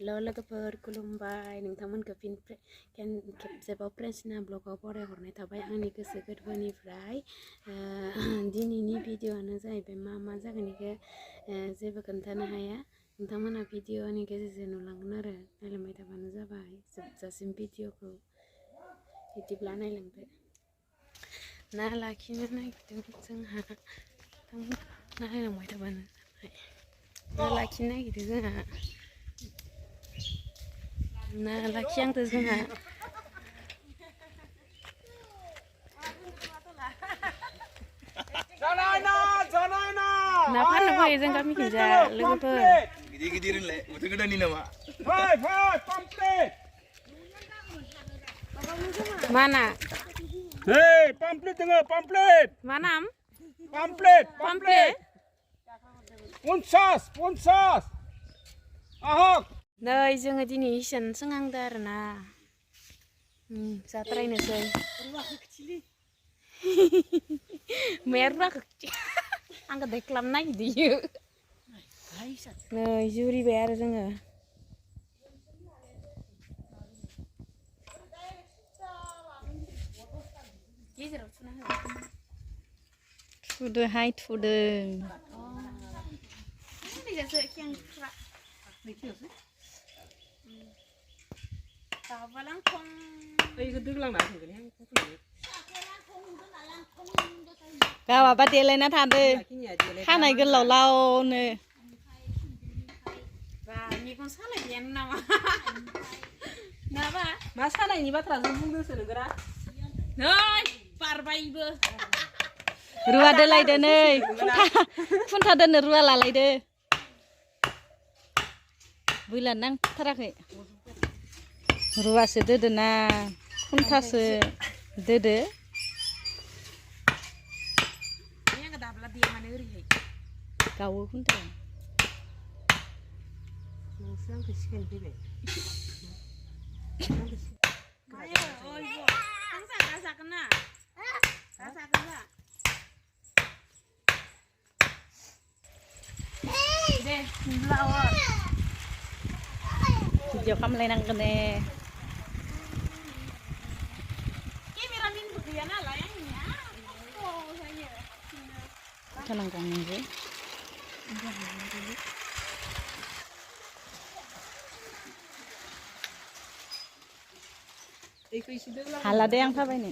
लोगोफोर खुलुमबाय नोंथांमोनखौ फिन खेबसेबाव फ्रेन्सना ब्लगाव बरायहरनाय थाबाय आंनि गोसो गोरबोनिफ्राय दिनैनि भिडिअआनो जाहैबाय मा जागोन बेखौ जेबो खोन्थानो हाया नोंथांमोना भिडिअनि गेजेरजों नुलांगोन आरो नायलांबाय थाबानो जाबाय जोबजासिम भिडिअखौ बिदिब्ला नायलांदो ना लाखिनो नागिरदों जोंहा नायलांबाय थाबानो जाबाय ना लाखिनो नागिरदों जोंहा ना लाखिहांदो जोंहा ना फाननो फैयो जों गामिखिजा लोगोफोर गिदिर होनलाय बोथोर गोदाननि नामा मा ना पामप्लेट दोङो पामप्लेट मा नाम पामप्लेट 50 आहक नै जोङो दिनै हिसान सोंहांदो आरोना जाद्रायनोसै माया रुवाखै आंखौ दैख्लाबनो नागिरदों नै जुरिबाय आरो जोङो गेजेराव थुना हो थुदोहाय थुदों गावाबा देलायना थादो खानाय गोलाव लावनो मेगन सालायबायानो नामा नाबा मा सानायनि बाथ्राजों बुंदोंसो नोगोरा नै बारबायबो रुवा दोलायदो नै खुन्था दोननो रुवा लालायदो बैला नांथाराखै रुवासो दोदो ना खुन्थासो दोदो दाब्ला देया माने ओरैहाय गावो खुन्था नोंसो आंखौ सिखायनो फैबाय जागोन ना जागोन ना दे भिडिअ खालामलायनांगोन ने केमेरामेनबो गैया नालाय आंनिया थानांगौ नोंबो हाला दे आं थाबायनो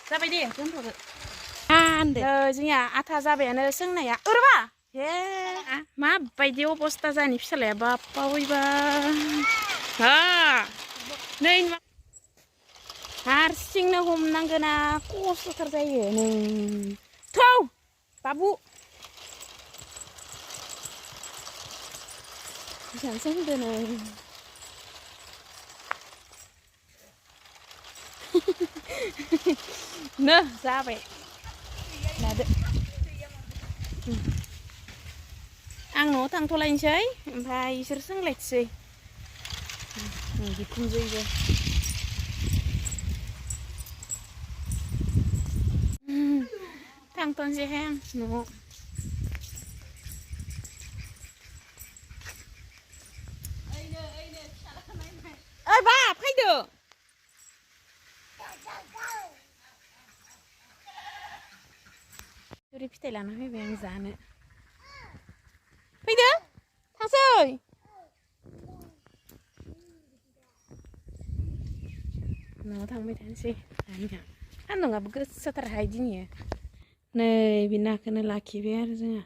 जाबाय दे दोनथ'दो हान्दो जोंनिया आथा जाबायानो सोंनाया ओरबा हे माबायदि अबस्था जानि फिसालाया बाप्पा बयबा नै हारसिंनो हमनांगोना खस्थ'थार जायो नों थौ बाबु बेसेबांसो होनदो नै नो जाबाय लादो आं न'आव थांथ'लायनोसै ओमफ्राय इसोर सोंलायथोसै बिखुनजोयबो थांथ'नोसैहाय आं न'आव ओइ बा फैदो जुरि फिथाइ लाना फैबाय आं जानो फैदो थांसै न'आव थांबाय थानोसै दानिया सान्दुंआबो गोसाथारहाय दिनै नै बे नाखौनो लाखिबाय आरो जोंहा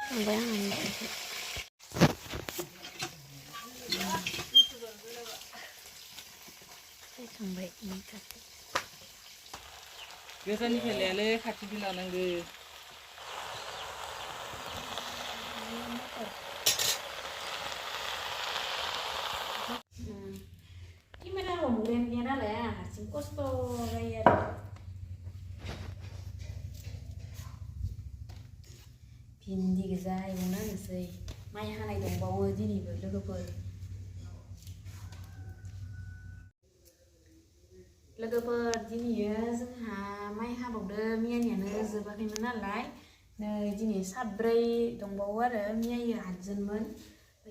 थांबाय आं थांबाय गोजाननिफ्राय लायालै खाथिनिफ्राय लानांगो केमेरा हमग्रायानो गैया नालाय आं हारसिं खस्थ' जायो आरो भिन्दि गोजा एवनानैसै माइ माइ हानाय दंबावो दिनैबो लोगोफोर दिनैयो जोंहा माइ हाबावदो मियानियानो जोबाखैमोन नालाय नै दिनै साब्रै दंबावो आरो मियायो 8 जनमोन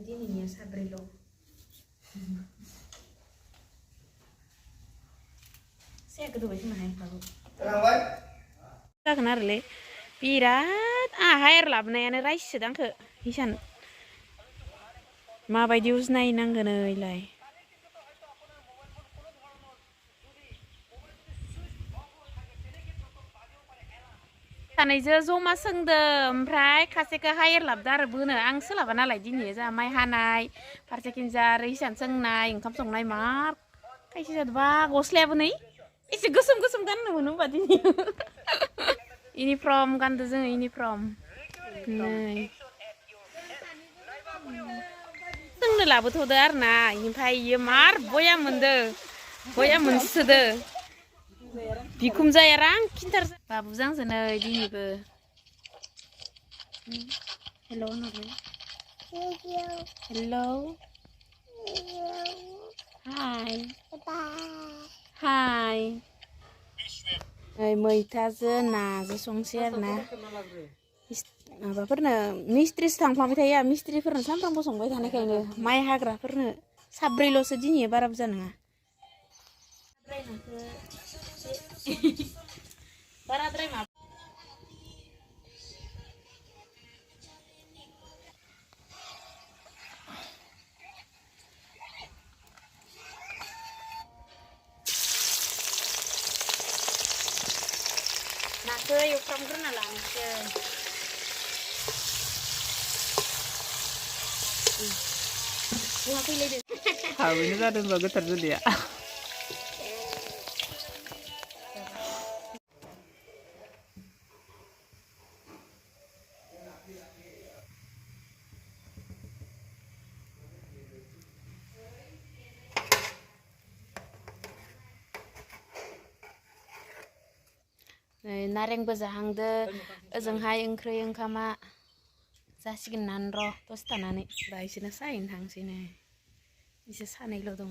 दिनैनिया साब्रैल' से गोदौबाय खोमाहाय बाबु जागोन आरोलै बिराद हायार लाबोनायानो राइससो दांखो हिसान माबायदि उजनाय नांगोन ओइलाय सानैजों जमा सोंदो ओमफ्राय खासेखौ हायार लाबोदो आरो बोनो आं सोलाबा नालाय दिनै जा माइ हानाय फारसेखिनजा आरो हिसान सोंनाय ओंखाम संनाय मार खायसे जादोंबा गस्लायाबो नै एसे गोसोम गोसोम गाननो मोनो होनबा दिनै इउनिफर्म गानदो जोङो इउनिफर्म नै सोंनो लाबोथ'दो आरो ना ओमफ्राय इयो मार बया मोनदो बया मोनसोदो बिखुमजाया रां खिन्थार बाबुजों आंजों नै दिनैबो हेल' होनहरलाय हेल' हाय हाय मैथाजों नाजों संसै आरो ना माबाफोरनो मिस्ट्रिसो थांफ्लांबाय थायो मिस्ट्रिफोरनो सानफ्रामबो संबाय थानायखायनो माइ हाग्राफोरनो साब्रैल'सो दिनै बारा बुरजा नङा बाराद्राय मा नाखौ एवफ्रामग्रोना लानोसै बहा फैलायदों थाबैनो जादों होनबा गोथार जुलिया नारेंबो जाहांदो ओजोंहाय ओंख्रि ओंखामा जासिगोन नान र' दसे थानानै दा इसोरनो साहैनो थांसै नै इसोर सानैल' दङ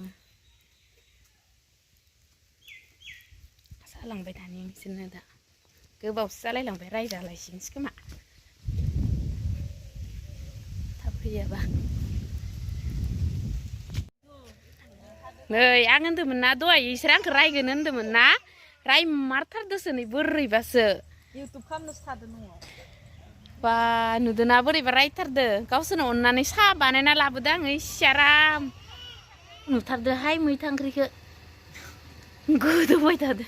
सालांबाय थानि इसोरनो दा गोबावसो जालायलांबाय रायजालायसिगोनसो खोमा थाब फैयाबा नै आं होनदोंमोन ना दहाय इसोर आंखौ रायगोन होनदोंमोन ना रायमारथारदोसो नै बोरैबासो इउटुब खालामनोसो थादों न'आव बा नुदोंना बोरैबा रायथारदो गावसोरनो अननानै साहा बानायना लाबोदो आङो इसियाराम नुथारदोहाय मैथा ओंख्रिखौ गोदौबाय थादो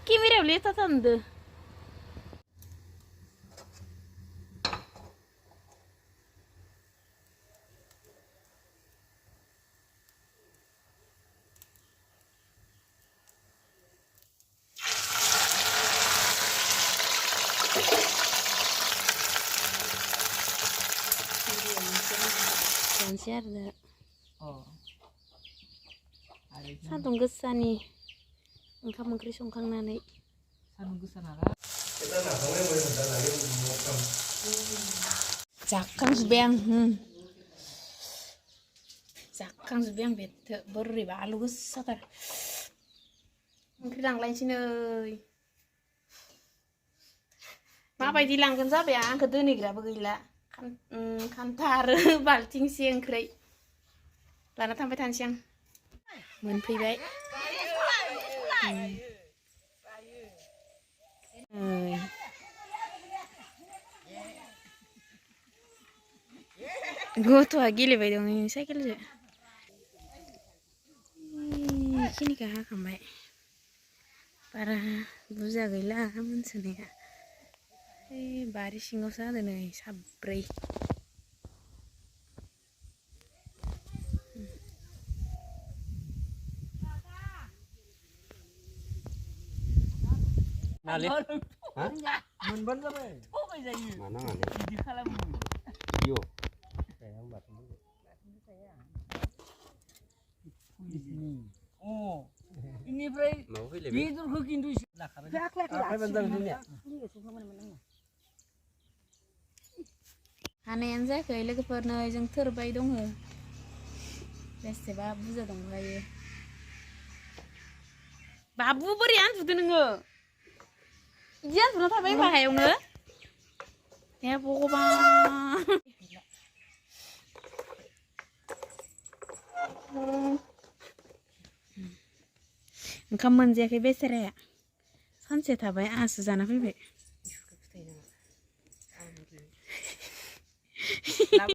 केमेरायाव लेथाथारदो जानोसै आरो सान्दुं गोसानि ओंखाम ओंख्रि संखांनानै सान्दुं गोसा नालाय जाखांजोब्बाय आं जाखांजोब्बाय आं बेथो बोरैबा आलु गोसाथार ओंख्रि लांलायनोसै नै माबायदि लांगोन जाबाय आंखौ दोनहैग्राबो गैला खान्था आरो बाल्थिंसे ओंख्रै लाना थांबाय थानोसै आं मोनफैबाय गथ'आ गेलेबाय दं साइकेलजों बेखिनिखौ हाखांबाय बारा बुरजा गैला मोनसोनाया बारि सिङावसो जादों नै साब्रै Nali? Hah? Menban sampai. Oh जायो Mana ngane? बिदि खालामो Yo. Saya buat dulu. Oh इनिफ्राय बेदरखौ खिन्थु लाखाबाय Apa bentar dunia? हानायानो जायाखै लोगोफोरनो जों थोरबाय दङ बेसेबा बुरजा दंखायो बाबु बोरै आनजुदो नोङो इदि आनजुना थाबाय बाहायावनो हे भगबान ओंखाम मोनजायाखै बेसेराया सानसे थाबाय आंसो जाना फैबाय